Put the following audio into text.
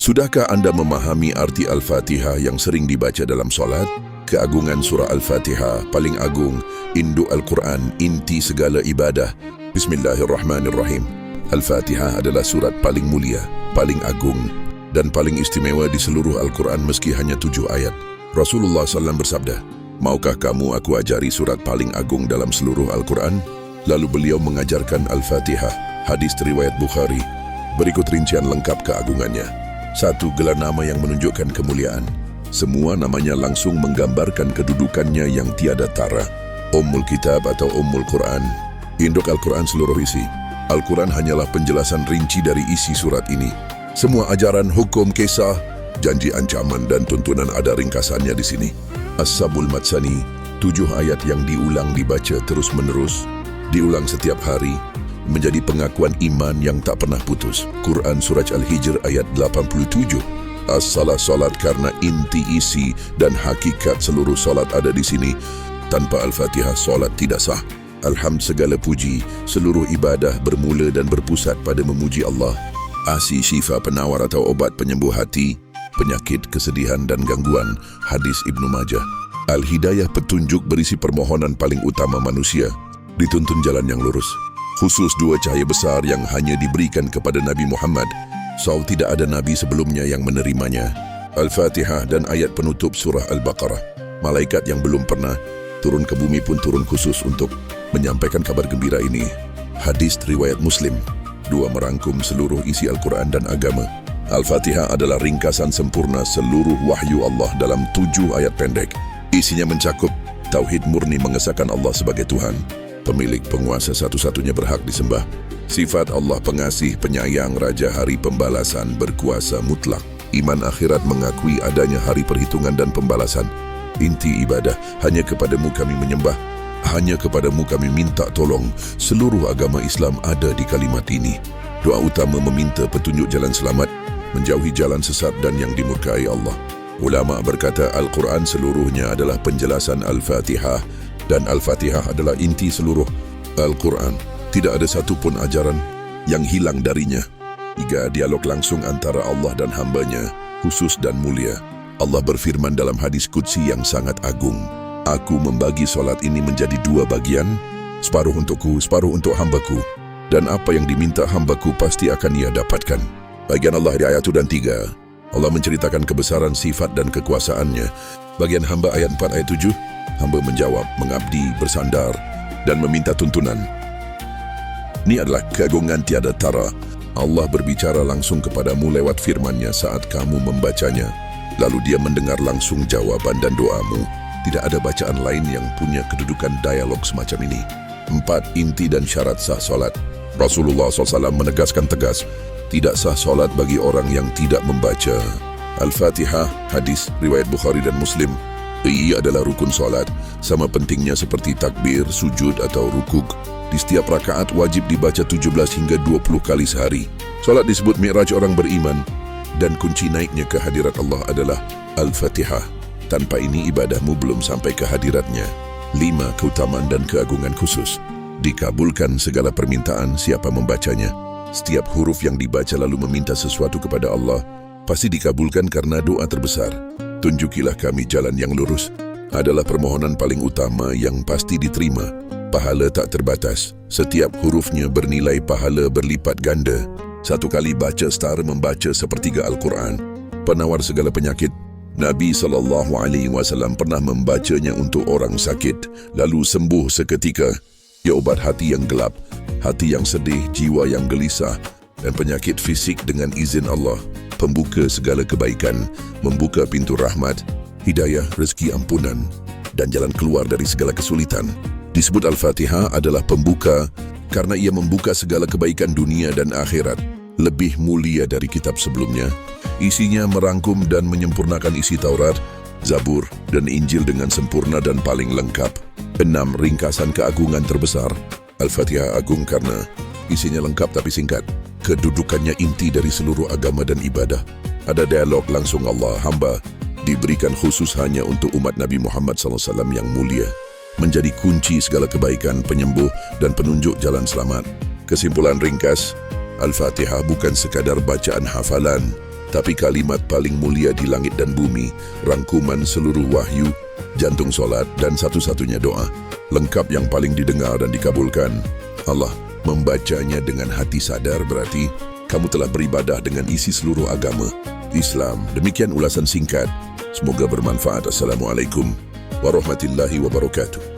Sudahkah anda memahami arti Al-Fatihah yang sering dibaca dalam solat? Keagungan surah Al-Fatihah, paling agung, induk Al-Quran, inti segala ibadah. Bismillahirrahmanirrahim. Al-Fatihah adalah surat paling mulia, paling agung, dan paling istimewa di seluruh Al-Quran meski hanya 7 ayat. Rasulullah SAW bersabda, "Maukah kamu aku ajari surat paling agung dalam seluruh Al-Quran?" Lalu beliau mengajarkan Al-Fatihah, hadis riwayat Bukhari. Berikut rincian lengkap keagungannya. 1. Gelar nama yang menunjukkan kemuliaan. Semua namanya langsung menggambarkan kedudukannya yang tiada tara. Ummul Kitab atau Ummul Quran, induk Al-Quran seluruh isi. Al-Quran hanyalah penjelasan rinci dari isi surat ini. Semua ajaran, hukum, kisah, janji ancaman dan tuntunan ada ringkasannya di sini. As-Sabul Matsani, 7 ayat yang diulang dibaca terus-menerus, diulang setiap hari, menjadi pengakuan iman yang tak pernah putus. Quran Surah Al-Hijr ayat 87. As-salah, solat, karena inti isi dan hakikat seluruh solat ada di sini. Tanpa Al-Fatihah solat tidak sah. Alhamd, segala puji, seluruh ibadah bermula dan berpusat pada memuji Allah. Asi, syifa, penawar atau obat penyembuh hati, penyakit, kesedihan dan gangguan. Hadis Ibnu Majah. Al-Hidayah, petunjuk berisi permohonan paling utama manusia, dituntun jalan yang lurus. Khusus 2 cahaya besar yang hanya diberikan kepada Nabi Muhammad. Tidak ada Nabi sebelumnya yang menerimanya. Al-Fatihah dan ayat penutup surah Al-Baqarah. Malaikat yang belum pernah turun ke bumi pun turun khusus untuk menyampaikan kabar gembira ini. Hadis riwayat Muslim. 2. Merangkum seluruh isi Al-Quran dan agama. Al-Fatihah adalah ringkasan sempurna seluruh wahyu Allah dalam 7 ayat pendek. Isinya mencakup tauhid murni, mengesahkan Allah sebagai Tuhan, pemilik, penguasa, satu-satunya berhak disembah. Sifat Allah pengasih, penyayang, raja, hari pembalasan, berkuasa mutlak. Iman akhirat, mengakui adanya hari perhitungan dan pembalasan. Inti ibadah, hanya kepadamu kami menyembah, hanya kepadamu kami minta tolong. Seluruh agama Islam ada di kalimat ini. Doa utama meminta petunjuk jalan selamat, menjauhi jalan sesat dan yang dimurkai Allah. Ulama berkata Al-Quran seluruhnya adalah penjelasan Al-Fatihah, dan Al-Fatihah adalah inti seluruh Al-Quran. Tidak ada satu pun ajaran yang hilang darinya. 3. Dialog langsung antara Allah dan hambanya, khusus dan mulia. Allah berfirman dalam hadis Qudsi yang sangat agung, "Aku membagi solat ini menjadi 2 bagian, separuh untukku, separuh untuk hambaku. Dan apa yang diminta hambaku pasti akan ia dapatkan." Bagian Allah di ayat 2 dan 3, Allah menceritakan kebesaran sifat dan kekuasaannya. Bagian hamba ayat 4 ayat 7, hamba menjawab, mengabdi, bersandar, dan meminta tuntunan. Ini adalah keagungan tiada tara. Allah berbicara langsung kepadamu lewat firman-Nya saat kamu membacanya. Lalu Dia mendengar langsung jawaban dan doamu. Tidak ada bacaan lain yang punya kedudukan dialog semacam ini. 4. Inti dan syarat sah solat. Rasulullah SAW menegaskan tegas, tidak sah solat bagi orang yang tidak membaca Al-Fatihah. Hadis riwayat Bukhari dan Muslim. Ia adalah rukun solat, sama pentingnya seperti takbir, sujud atau rukuk. Di setiap rakaat wajib dibaca 17 hingga 20 kali sehari. Solat disebut mi'raj orang beriman, dan kunci naiknya ke hadirat Allah adalah Al-Fatihah. Tanpa ini ibadahmu belum sampai ke hadiratnya. 5. Keutamaan dan keagungan khusus. Dikabulkan segala permintaan siapa membacanya. Setiap huruf yang dibaca lalu meminta sesuatu kepada Allah, pasti dikabulkan karena doa terbesar, "Tunjukilah kami jalan yang lurus," adalah permohonan paling utama yang pasti diterima. Pahala tak terbatas. Setiap hurufnya bernilai pahala berlipat ganda. 1 kali baca setara membaca sepertiga Al-Quran. Penawar segala penyakit. Nabi SAW pernah membacanya untuk orang sakit, lalu sembuh seketika. Ia obat hati yang gelap, hati yang sedih, jiwa yang gelisah, dan penyakit fisik dengan izin Allah. Pembuka segala kebaikan, membuka pintu rahmat, hidayah, rezeki, ampunan, dan jalan keluar dari segala kesulitan. Disebut Al-Fatihah adalah pembuka karena ia membuka segala kebaikan dunia dan akhirat. Lebih mulia dari kitab sebelumnya. Isinya merangkum dan menyempurnakan isi Taurat, Zabur, dan Injil dengan sempurna dan paling lengkap. 6. Ringkasan keagungan terbesar. Al-Fatihah agung karena isinya lengkap tapi singkat. Kedudukannya inti dari seluruh agama dan ibadah. Ada dialog langsung Allah, hamba diberikan khusus hanya untuk umat Nabi Muhammad SAW yang mulia. Menjadi kunci segala kebaikan, penyembuh, dan penunjuk jalan selamat. Kesimpulan ringkas, Al-Fatihah bukan sekadar bacaan hafalan, Tapi kalimat paling mulia di langit dan bumi, rangkuman seluruh wahyu, jantung solat dan satu-satunya doa, lengkap yang paling didengar dan dikabulkan. Allah membacanya dengan hati sadar, berarti kamu telah beribadah dengan isi seluruh agama Islam. Demikian ulasan singkat. Semoga bermanfaat. Assalamualaikum warahmatullahi wabarakatuh.